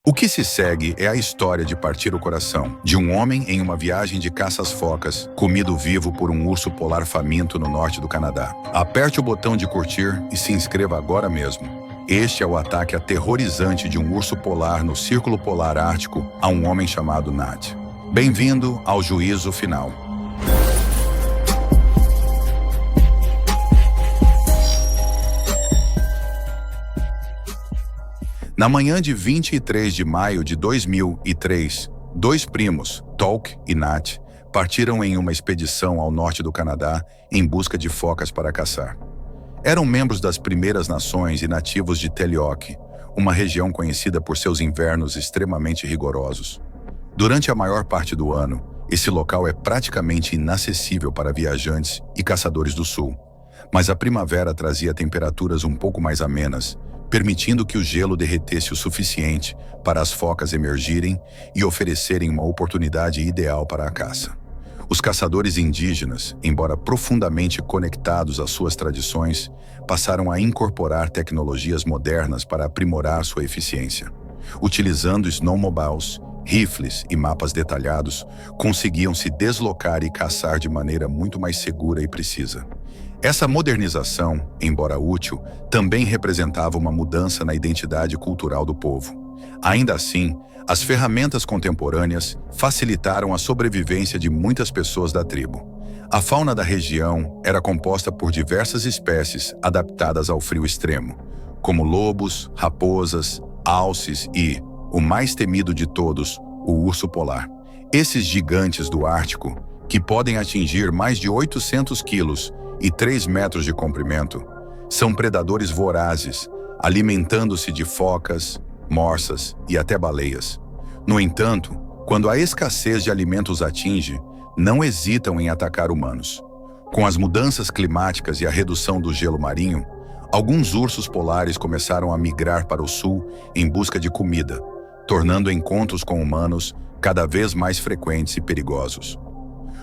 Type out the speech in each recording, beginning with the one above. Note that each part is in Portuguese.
O que se segue é a história de partir o coração de um homem em uma viagem de caça às focas, comido vivo por um urso polar faminto no norte do Canadá. Aperte o botão de curtir e se inscreva agora mesmo. Este é o ataque aterrorizante de um urso polar no Círculo Polar Ártico a um homem chamado Nat. Bem-vindo ao Juízo Final. Na manhã de 23 de maio de 2003, dois primos, Tolk e Nat, partiram em uma expedição ao norte do Canadá em busca de focas para caçar. Eram membros das Primeiras Nações e nativos de Telioque, uma região conhecida por seus invernos extremamente rigorosos. Durante a maior parte do ano, esse local é praticamente inacessível para viajantes e caçadores do sul, mas a primavera trazia temperaturas um pouco mais amenas, permitindo que o gelo derretesse o suficiente para as focas emergirem e oferecerem uma oportunidade ideal para a caça. Os caçadores indígenas, embora profundamente conectados às suas tradições, passaram a incorporar tecnologias modernas para aprimorar sua eficiência. Utilizando snowmobiles, rifles e mapas detalhados, conseguiam se deslocar e caçar de maneira muito mais segura e precisa. Essa modernização, embora útil, também representava uma mudança na identidade cultural do povo. Ainda assim, as ferramentas contemporâneas facilitaram a sobrevivência de muitas pessoas da tribo. A fauna da região era composta por diversas espécies adaptadas ao frio extremo, como lobos, raposas, alces e, o mais temido de todos, o urso polar. Esses gigantes do Ártico, que podem atingir mais de 800 quilos e 3 metros de comprimento, são predadores vorazes, alimentando-se de focas, morsas e até baleias. No entanto, quando a escassez de alimentos atinge, não hesitam em atacar humanos. Com as mudanças climáticas e a redução do gelo marinho, alguns ursos polares começaram a migrar para o sul em busca de comida, tornando encontros com humanos cada vez mais frequentes e perigosos.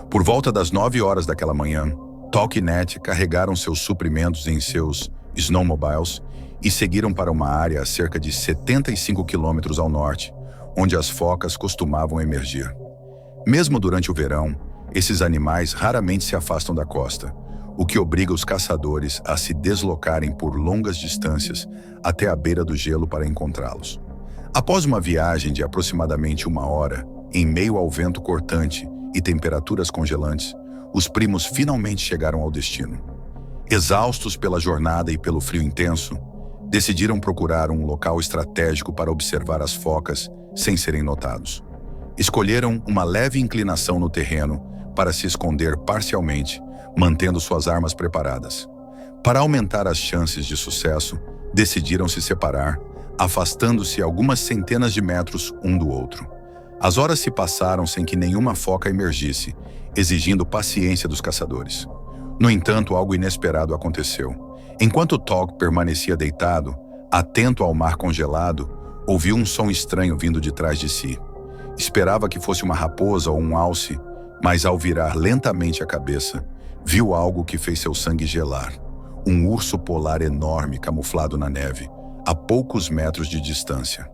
Por volta das 9 horas daquela manhã, Tolk e Nat carregaram seus suprimentos em seus snowmobiles e seguiram para uma área a cerca de 75 quilômetros ao norte, onde as focas costumavam emergir. Mesmo durante o verão, esses animais raramente se afastam da costa, o que obriga os caçadores a se deslocarem por longas distâncias até a beira do gelo para encontrá-los. Após uma viagem de aproximadamente 1 hora, em meio ao vento cortante e temperaturas congelantes, os primos finalmente chegaram ao destino. Exaustos pela jornada e pelo frio intenso, decidiram procurar um local estratégico para observar as focas sem serem notados. Escolheram uma leve inclinação no terreno para se esconder parcialmente, mantendo suas armas preparadas. Para aumentar as chances de sucesso, decidiram se separar, afastando-se algumas centenas de metros um do outro. As horas se passaram sem que nenhuma foca emergisse, exigindo paciência dos caçadores. No entanto, algo inesperado aconteceu. Enquanto Tolk permanecia deitado, atento ao mar congelado, ouviu um som estranho vindo de trás de si. Esperava que fosse uma raposa ou um alce, mas ao virar lentamente a cabeça, viu algo que fez seu sangue gelar. Um urso polar enorme camuflado na neve, a poucos metros de distância.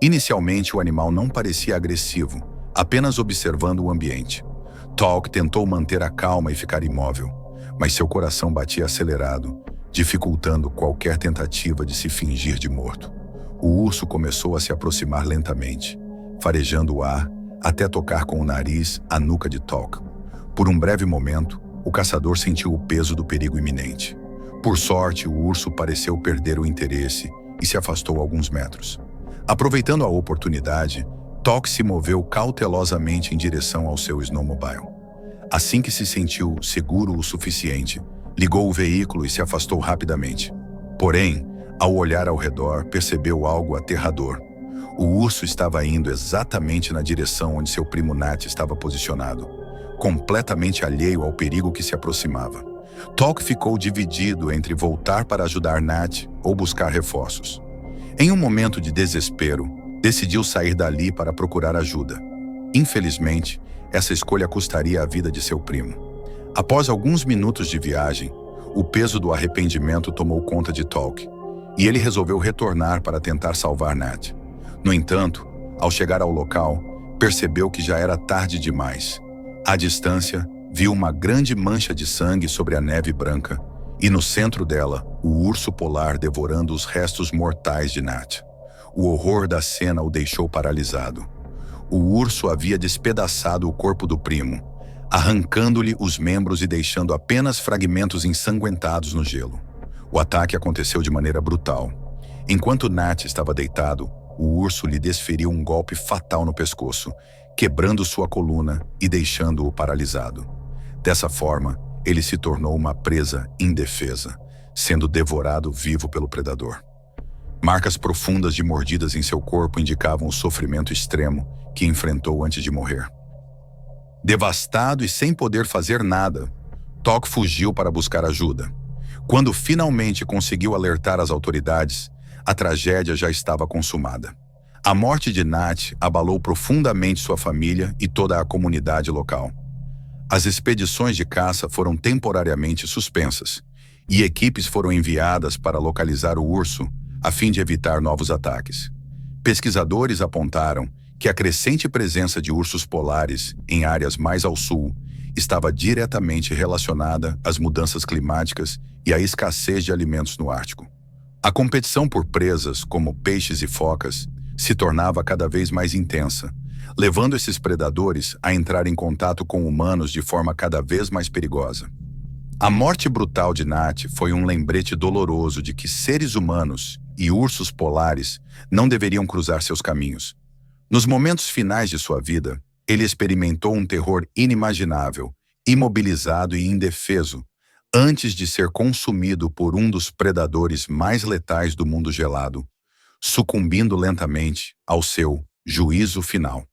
Inicialmente, o animal não parecia agressivo, apenas observando o ambiente. Tolk tentou manter a calma e ficar imóvel, mas seu coração batia acelerado, dificultando qualquer tentativa de se fingir de morto. O urso começou a se aproximar lentamente, farejando o ar até tocar com o nariz a nuca de Tolk. Por um breve momento, o caçador sentiu o peso do perigo iminente. Por sorte, o urso pareceu perder o interesse e se afastou alguns metros. Aproveitando a oportunidade, Tolk se moveu cautelosamente em direção ao seu snowmobile. Assim que se sentiu seguro o suficiente, ligou o veículo e se afastou rapidamente. Porém, ao olhar ao redor, percebeu algo aterrador. O urso estava indo exatamente na direção onde seu primo Nat estava posicionado, completamente alheio ao perigo que se aproximava. Tolk ficou dividido entre voltar para ajudar Nat ou buscar reforços. Em um momento de desespero, decidiu sair dali para procurar ajuda. Infelizmente, essa escolha custaria a vida de seu primo. Após alguns minutos de viagem, o peso do arrependimento tomou conta de Tolk, e ele resolveu retornar para tentar salvar Nat. No entanto, Ao chegar ao local, percebeu que já era tarde demais. À distância, viu uma grande mancha de sangue sobre a neve branca e no centro dela, o urso polar devorando os restos mortais de Nat. O horror da cena o deixou paralisado. O urso havia despedaçado o corpo do primo, arrancando-lhe os membros e deixando apenas fragmentos ensanguentados no gelo. O ataque aconteceu de maneira brutal. Enquanto Nat estava deitado, o urso lhe desferiu um golpe fatal no pescoço, quebrando sua coluna e deixando-o paralisado. Dessa forma, ele se tornou uma presa indefesa, sendo devorado vivo pelo predador. Marcas profundas de mordidas em seu corpo indicavam o sofrimento extremo que enfrentou antes de morrer. Devastado e sem poder fazer nada, Tok fugiu para buscar ajuda. Quando finalmente conseguiu alertar as autoridades, a tragédia já estava consumada. A morte de Nat abalou profundamente sua família e toda a comunidade local. As expedições de caça foram temporariamente suspensas, e equipes foram enviadas para localizar o urso a fim de evitar novos ataques. Pesquisadores apontaram que a crescente presença de ursos polares em áreas mais ao sul estava diretamente relacionada às mudanças climáticas e à escassez de alimentos no Ártico. A competição por presas, como peixes e focas, se tornava cada vez mais intensa, levando esses predadores a entrar em contato com humanos de forma cada vez mais perigosa. A morte brutal de Nat foi um lembrete doloroso de que seres humanos e ursos polares não deveriam cruzar seus caminhos. Nos momentos finais de sua vida, ele experimentou um terror inimaginável, imobilizado e indefeso, antes de ser consumido por um dos predadores mais letais do mundo gelado, sucumbindo lentamente ao seu juízo final.